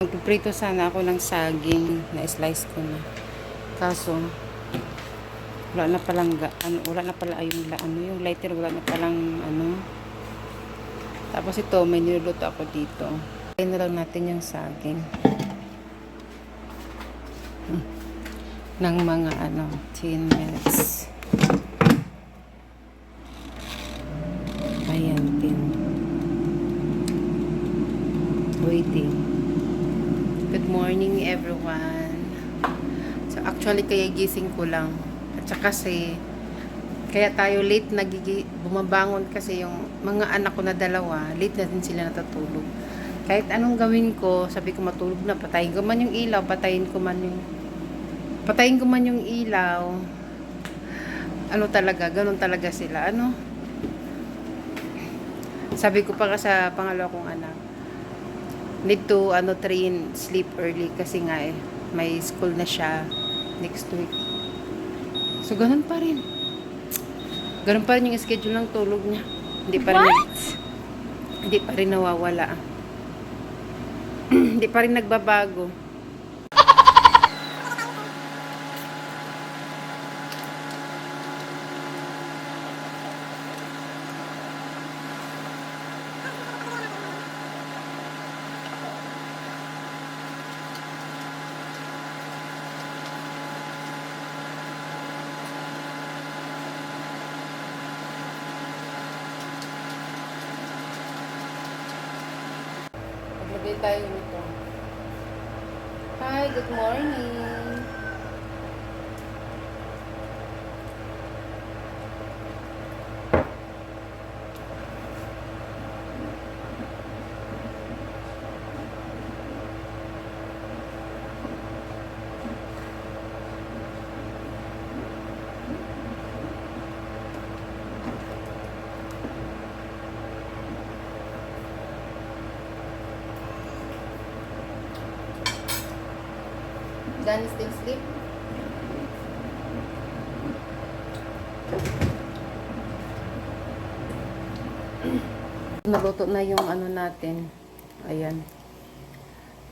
Magpiprito sana ako ng saging na slice ko na. Kaso, wala na palang, wala na pala yung lighter, wala na palang, Tapos ito, may niluluto ako dito. Kain na lang natin yung saging. Ng mga, 10 minutes. Ayan, 10. Waiting. Good morning, everyone. So, actually, kaya gising ko lang. At saka kasi, kaya tayo late bumabangon kasi yung mga anak ko na dalawa, late na din sila natutulog. Kahit anong gawin ko, sabi ko matulog na, patayin ko man yung ilaw, patayin ko man yung ilaw. Ganun talaga sila. Sabi ko pa sa pangalawa kong anak, need to train sleep early kasi nga may school na siya next week. So ganun pa rin yung schedule ng tulog niya. Hindi pa rin nawawala. Hindi pa rin nagbabago. Maglagay tayo nito. Hi, good morning. Danny still sleep? Naluto na yung natin. Ayan.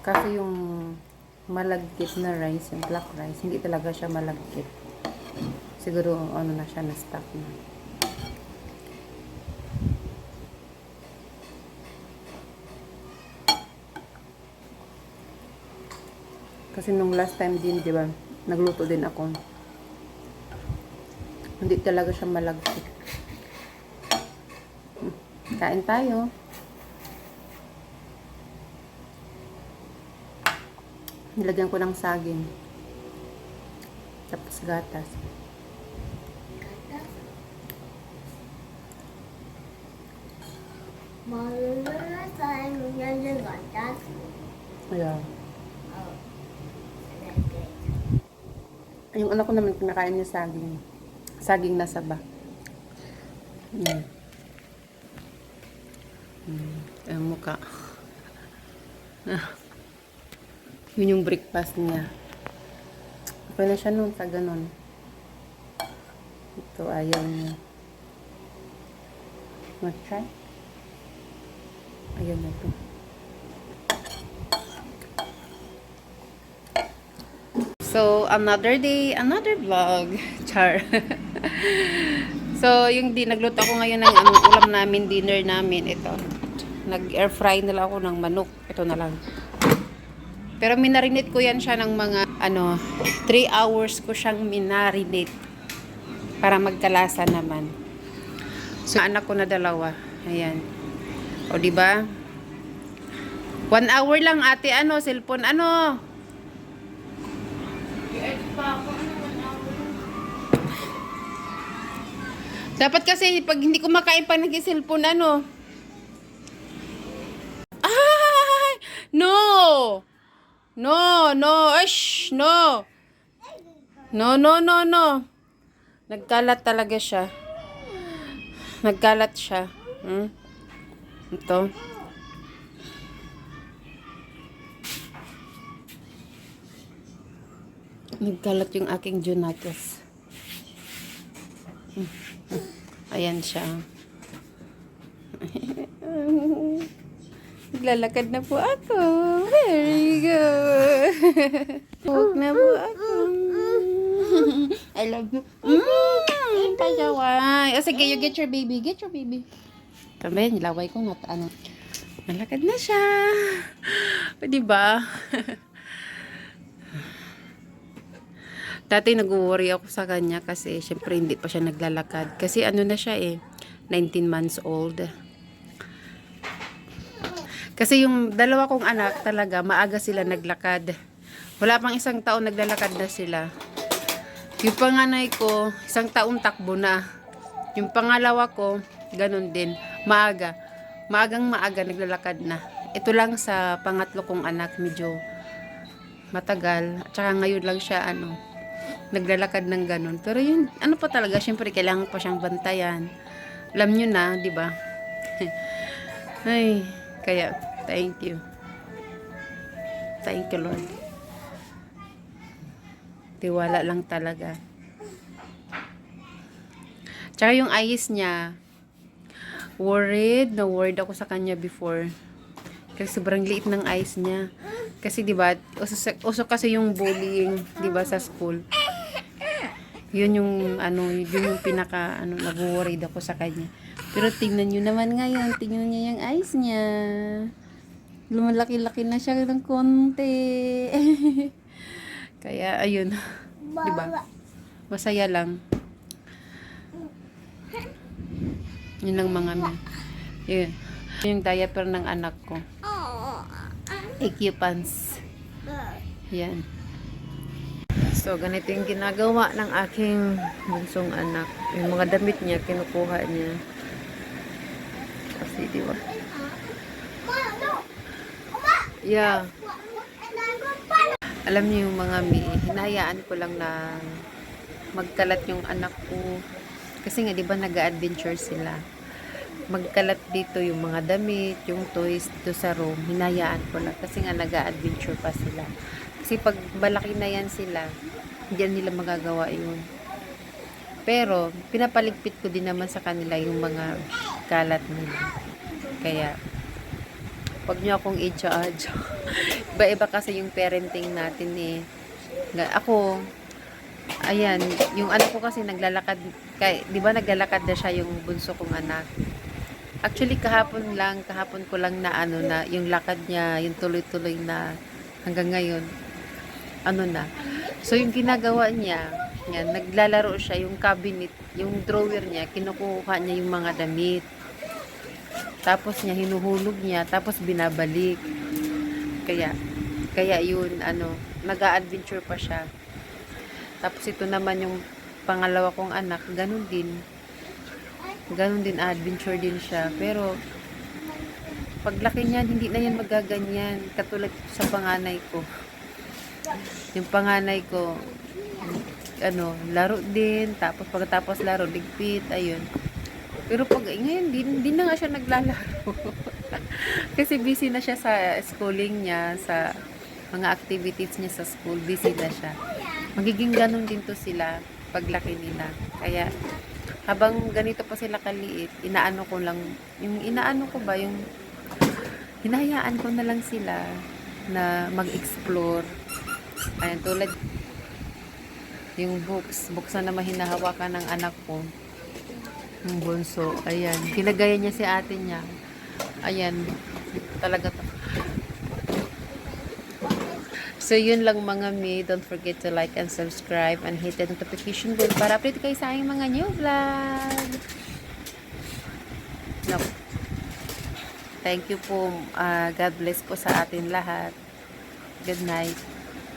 Kasi yung malagkit na rice, yung black rice, hindi talaga siya malagkit. Siguro na siya, na-stuck na. Kasi nung last time din, di ba, nagluto din ako. Hindi talaga siya malagkit. Kain tayo. Nilagyan ko ng saging. Tapos gatas. Malulunod tayo ng gatas. Yeah. Yung anak ko naman, kinakain niya saging. Saging na saba. Ang mukha. Yun yung breakfast niya. Okay na siya nun sa ganon. Ito, ayaw niya. Mag-try? Ayaw na ito. So, another day, another vlog. Char. So, nagluto ako ngayon ng ulam namin, dinner namin. Ito. Nag-air fry na lang ako ng manok. Ito na lang. Pero minarinate ko yan siya ng mga, 3 hours ko siyang minarinate. Para magkalasa naman. So, anak ko na dalawa. Ayan. O, diba? 1 hour lang, ate, cellphone, Dapat kasi pag hindi ko makain pa nag-cellphone Ay! No! No! Ash! No! No. Nagkalat talaga siya. Nagkalat siya. Ito. Nagkalat yung aking Junatas. Ayan siya. Naglalakad na po ako. Very good. Huwag na po ako. I love you. Pasaway. O sige, you get your baby. Get your baby. Kami, nilaway ko na. Ano. Malakad na siya. O, diba? Dati nag-worry ako sa kanya kasi syempre hindi pa siya naglalakad. Kasi ano na siya 19 months old. Kasi yung dalawa kong anak talaga, maaga sila naglakad. Wala pang 1 taon naglalakad na sila. Yung panganay ko, 1 taong takbo na. Yung pangalawa ko, ganun din. Maaga. Maagang maaga naglalakad na. Ito lang sa pangatlo kong anak, medyo matagal. At saka ngayon lang siya, naglalakad ng ganun. Pero yun, pa talaga, syempre kailangan pa siyang bantayan. Alam nyo na, di ba? Ay, kaya, thank you. Thank you, Lord. Tiwala lang talaga. Tsaka yung eyes niya, worried ako sa kanya before. Kasi sobrang liit ng eyes niya. Kasi 'di ba, uso kasi yung bullying, 'di ba, sa school. Yun yung pinaka nag-worried ako sa kanya. Pero tingnan niyo naman ngayon, tingnan niya yung eyes niya. Lumalaki-laki na siya ng konti. Kaya ayun, 'di ba? Masaya lang. Yun lang mga yun. Yung diaper ng anak ko. EQ pants. Yan. So, ganito yung ginagawa ng aking bunsong anak. Yung mga damit niya, kinukuha niya. Kasi, di ba? Yeah. Alam niyo yung mga hinahayaan ko lang na magkalat yung anak ko. Kasi nga, di ba, nag-adventure sila. Magkalat dito yung mga damit, yung toys dito sa room, hinayaan ko lang kasi nga nag-adventure pa sila. Kasi pag malaki na yan sila, hindi nila magagawa yun. Pero, pinapaligpit ko din naman sa kanila yung mga kalat nila. Kaya, wag nyo akong i-judge. Iba-iba kasi yung parenting natin Ako, ayan, yung anak ko kasi naglalakad, di ba naglalakad na siya yung bunso kong anak. Actually, kahapon ko lang na yung lakad niya, yung tuloy-tuloy na hanggang ngayon, na. So, yung ginagawa niya, yan, naglalaro siya, yung cabinet, yung drawer niya, kinukuha niya yung mga damit. Tapos niya, hinuhulog niya, tapos binabalik. Kaya yun, nag-a-adventure pa siya. Tapos ito naman yung pangalawa kong anak, ganun din, adventure din siya. Pero, paglaki niyan, hindi na yan magaganyan. Katulad sa panganay ko. Yung panganay ko, laro din. Tapos, pagkatapos laro, ligpit, ayun. Pero pag, ngayon, hindi na nga siya naglalaro. Kasi busy na siya sa schooling niya, sa mga activities niya sa school. Busy na siya. Magiging ganun din to sila, paglaki nila. Kaya, habang ganito pa sila kaliit, inaano ko ba, yung hinahayaan ko na lang sila na mag-explore. Ayan, tulad yung books na naman hinahawakan ng anak ko, yung bunso. Ayan, kinagaya niya si ate niya. Ayan, talaga to. So, yun lang mga mi. Don't forget to like and subscribe and hit the notification bell para update kayo sa aking mga new vlog. No. Thank you po. God bless po sa atin lahat. Good night.